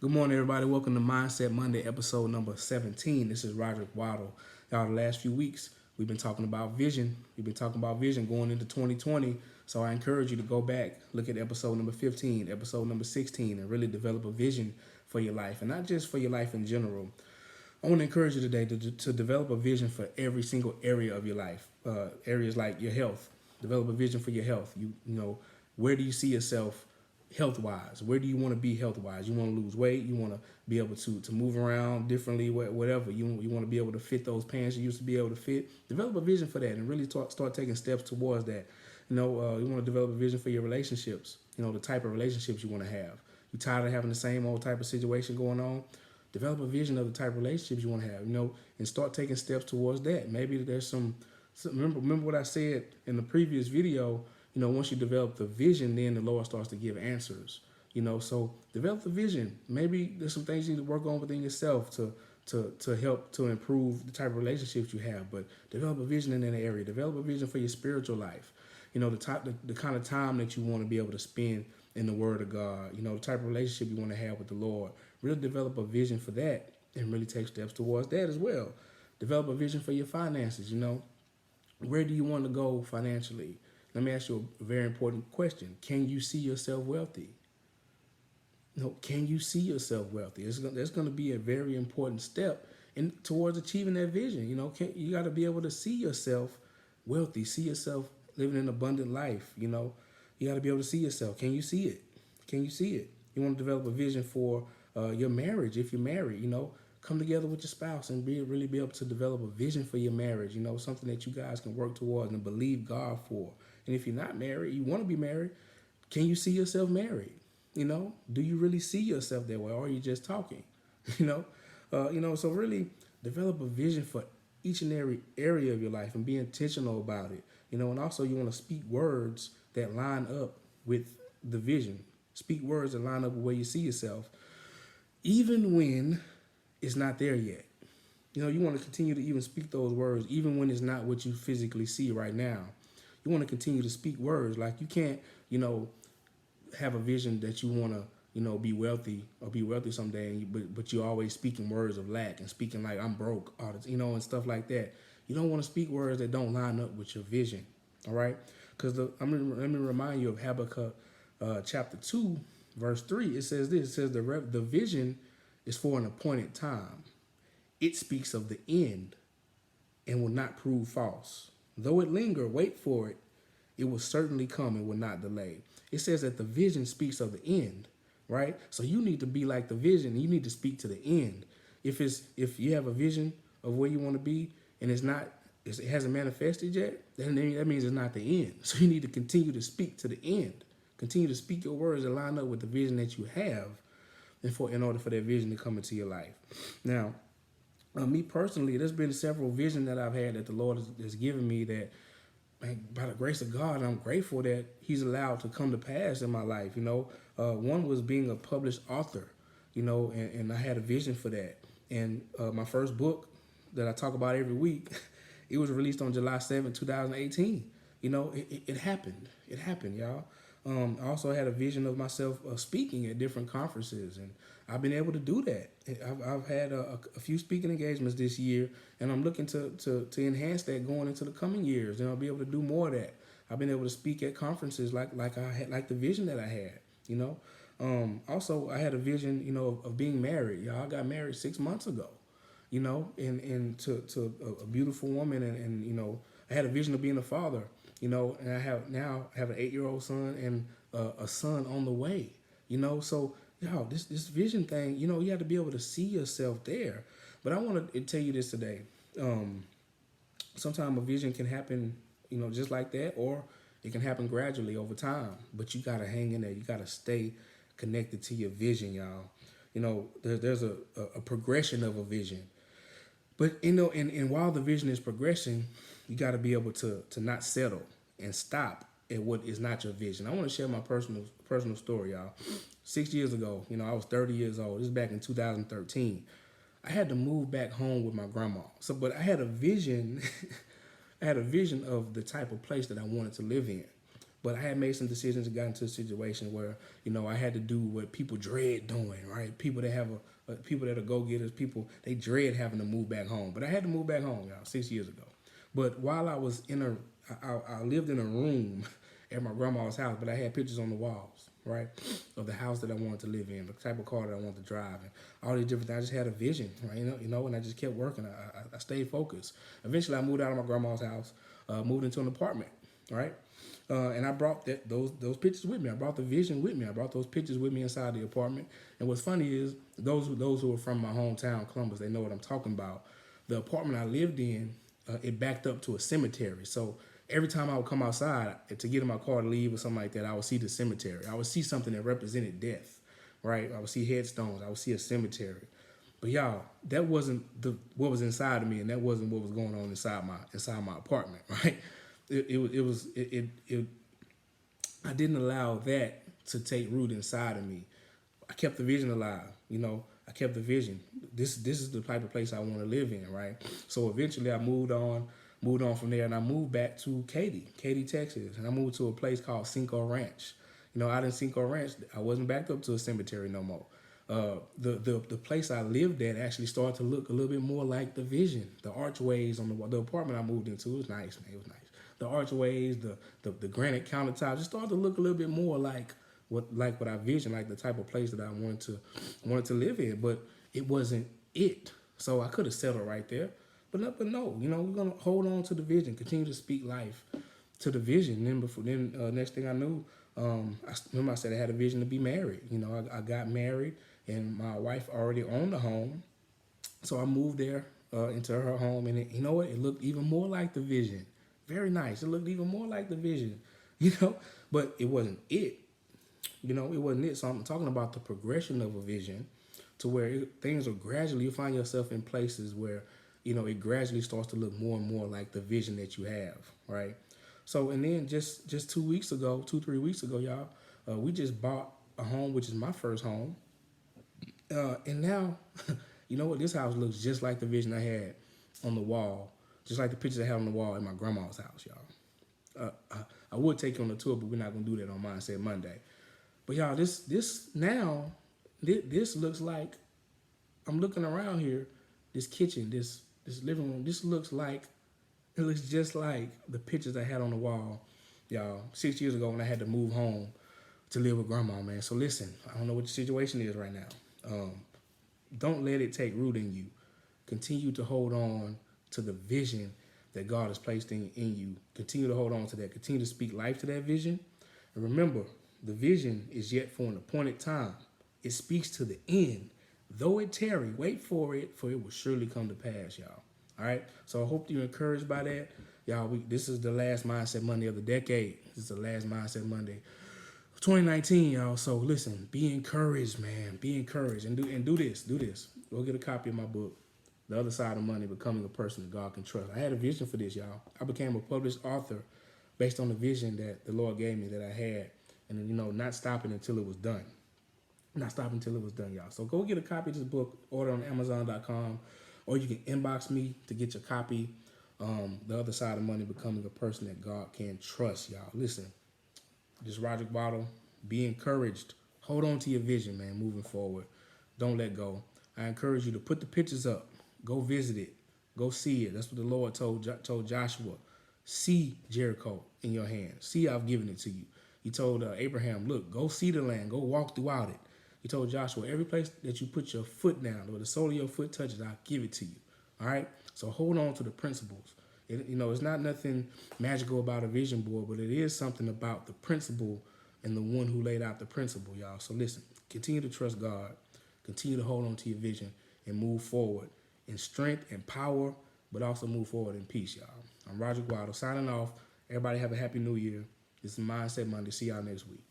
Good morning, everybody. Welcome to Mindset Monday, episode number 17. This is RodrickWaddle. Y'all, the last few weeks, we've been talking about vision. We've been talking about vision going into 2020. So I encourage you to go back, look at episode number 15, episode number 16, and really develop a vision for your life, and not just for your life in general. I want to encourage you today to develop a vision for every single area of your life. Areas like your health. Develop a vision for your health. You know, where do you see yourself health-wise? Where do you want to be health-wise? You want to lose weight. You want to be able to move around differently, whatever. You want to be able to fit those pants you used to be able to fit. Develop a vision for that and really start taking steps towards that. You want to develop a vision for your relationships. The type of relationships you want to have. You tired of having the same old type of situation going on? Develop a vision of the type of relationships you want to have, and start taking steps towards that. Maybe there's some remember what I said in the previous video. Once you develop the vision, then the Lord starts to give answers. So develop the vision. Maybe there's some things you need to work on within yourself to help to improve the type of relationships you have. But develop a vision in that area. Develop a vision for your spiritual life. The kind of time that you want to be able to spend in the Word of God. The type of relationship you want to have with the Lord. Really develop a vision for that and really take steps towards that as well. Develop a vision for your finances. Where do you want to go financially? Let me ask you a very important question. Can you see yourself wealthy? No, can you see yourself wealthy? That's going to be a very important step towards achieving that vision. You got to be able to see yourself wealthy, see yourself living an abundant life. You got to be able to see yourself. Can you see it? Can you see it? You want to develop a vision for your marriage. If you're married, come together with your spouse and really be able to develop a vision for your marriage. Something that you guys can work towards and believe God for. And if you're not married, you want to be married, can you see yourself married? Do you really see yourself that way, or are you just talking? So really develop a vision for each and every area of your life and be intentional about it. And also you want to speak words that line up with the vision. Speak words that line up with where you see yourself, even when it's not there yet. You want to continue to even speak those words, even when it's not what you physically see right now. You want to continue to speak words. Like you can't, have a vision that you want to, be wealthy or be wealthy someday, but you're always speaking words of lack and speaking like I'm broke, and stuff like that. You don't want to speak words that don't line up with your vision. All right, because let me remind you of Habakkuk chapter 2, verse 3. It says this. It says the vision is for an appointed time. It speaks of the end and will not prove false. Though it linger, wait for it. It will certainly come and will not delay. It says that the vision speaks of the end, right? So you need to be like the vision. You need to speak to the end. If you have a vision of where you want to be and it hasn't manifested yet, then that means it's not the end. So you need to continue to speak to the end. Continue to speak your words that line up with the vision that you have, in order for that vision to come into your life. Now, me personally, there's been several visions that I've had that the Lord has given me that, by the grace of God, I'm grateful that He's allowed to come to pass in my life. One was being a published author, and I had a vision for that. And my first book that I talk about every week, it was released on July 7th, 2018. It happened. It happened, y'all. I also had a vision of myself speaking at different conferences, and I've been able to do that. I've had a few speaking engagements this year, and I'm looking to enhance that going into the coming years. And I'll be able to do more of that. I've been able to speak at conferences like I had, like the vision that I had. Also, I had a vision, of being married. Y'all, I got married 6 months ago. And to a beautiful woman, and I had a vision of being a father. And I have an 8-year-old son and a son on the way. So this vision thing, you have to be able to see yourself there. But I want to tell you this today. Sometimes a vision can happen, just like that, or it can happen gradually over time. But you got to hang in there. You got to stay connected to your vision, y'all. There's a progression of a vision. But, and while the vision is progressing, you got to be able to not settle and stop at what is not your vision. I want to share my personal story, y'all. 6 years ago, I was 30 years old. This is back in 2013. I had to move back home with my grandma. But I had a vision. I had a vision of the type of place that I wanted to live in. But I had made some decisions and got into a situation where, I had to do what people dread doing, right? People that have people that are go-getters, people, they dread having to move back home. But I had to move back home, y'all, 6 years ago. But while I was I lived in a room at my grandma's house, but I had pictures on the walls, right, of the house that I wanted to live in, the type of car that I wanted to drive, and all these different things. I just had a vision, right? And I just kept working. I stayed focused. Eventually, I moved out of my grandma's house, moved into an apartment, right? And I brought those pictures with me. I brought the vision with me. I brought those pictures with me inside the apartment. And what's funny is those who are from my hometown, Columbus, they know what I'm talking about. The apartment I lived in, it backed up to a cemetery. So every time I would come outside to get in my car to leave or something like that, I would see the cemetery. I would see something that represented death, right? I would see headstones. I would see a cemetery. But y'all, that wasn't what was inside of me, and that wasn't what was going on inside my apartment, right? I didn't allow that to take root inside of me. I kept the vision alive, I kept the vision. This is the type of place I want to live in, right? So eventually I moved on from there, and I moved back to Katy, Texas, and I moved to a place called Cinco Ranch. Out in Cinco Ranch, I wasn't backed up to a cemetery no more. The place I lived at actually started to look a little bit more like the vision. The archways on the apartment I moved into was nice, man. It was nice. The archways, the granite countertops, just started to look a little bit more like what I visioned, like the type of place that I wanted to live in. But it wasn't it. So I could have settled right there. But no, we're gonna hold on to the vision, continue to speak life to the vision. Then next thing I knew, I said I had a vision to be married. I got married, and my wife already owned the home, so I moved there into her home, and it looked even more like the vision. Very nice. It looked even more like the vision, but it wasn't it. It wasn't it. So I'm talking about the progression of a vision to where things are gradually, you find yourself in places where, it gradually starts to look more and more like the vision that you have, right? So, and then just 2 weeks ago, 3 weeks ago, y'all, we just bought a home, which is my first home. And now, this house looks just like the vision I had on the wall, just like the pictures I had on the wall in my grandma's house, y'all. I would take you on a tour, but we're not going to do that on Mindset Monday. But y'all, this looks like, I'm looking around here, this kitchen, this living room, it looks just like the pictures I had on the wall, y'all, 6 years ago when I had to move home to live with grandma, man. So listen, I don't know what your situation is right now. Don't let it take root in you. Continue to hold on to the vision that God has placed in you. Continue to hold on to that. Continue to speak life to that vision. And remember, the vision is yet for an appointed time. It speaks to the end. Though it tarry, wait for it will surely come to pass, y'all. All right? So I hope you're encouraged by that. Y'all, this is the last Mindset Monday of the decade. This is the last Mindset Monday of 2019, y'all. So listen, be encouraged, man. Be encouraged. And do this. Go get a copy of my book, The Other Side of Money, Becoming a Person That God Can Trust. I had a vision for this, y'all. I became a published author based on the vision that the Lord gave me, that I had. And then, not stopping until it was done. Not stopping until it was done, y'all. So go get a copy of this book, order on Amazon.com, or you can inbox me to get your copy. The Other Side of Money, Becoming a Person That God Can Trust, y'all. Listen, this is RodrickWaddle. Be encouraged. Hold on to your vision, man, moving forward. Don't let go. I encourage you to put the pictures up. Go visit it. Go see it. That's what the Lord told Joshua. See Jericho in your hand. See, I've given it to you. He told Abraham, look, go see the land. Go walk throughout it. He told Joshua, every place that you put your foot down, or the sole of your foot touches, I'll give it to you. All right? So hold on to the principles. It's not nothing magical about a vision board, but it is something about the principle and the one who laid out the principle, y'all. So listen, continue to trust God. Continue to hold on to your vision and move forward in strength and power, but also move forward in peace, y'all. I'm RodrickWaddle signing off. Everybody have a happy new year. This is Mindset Monday. See y'all next week.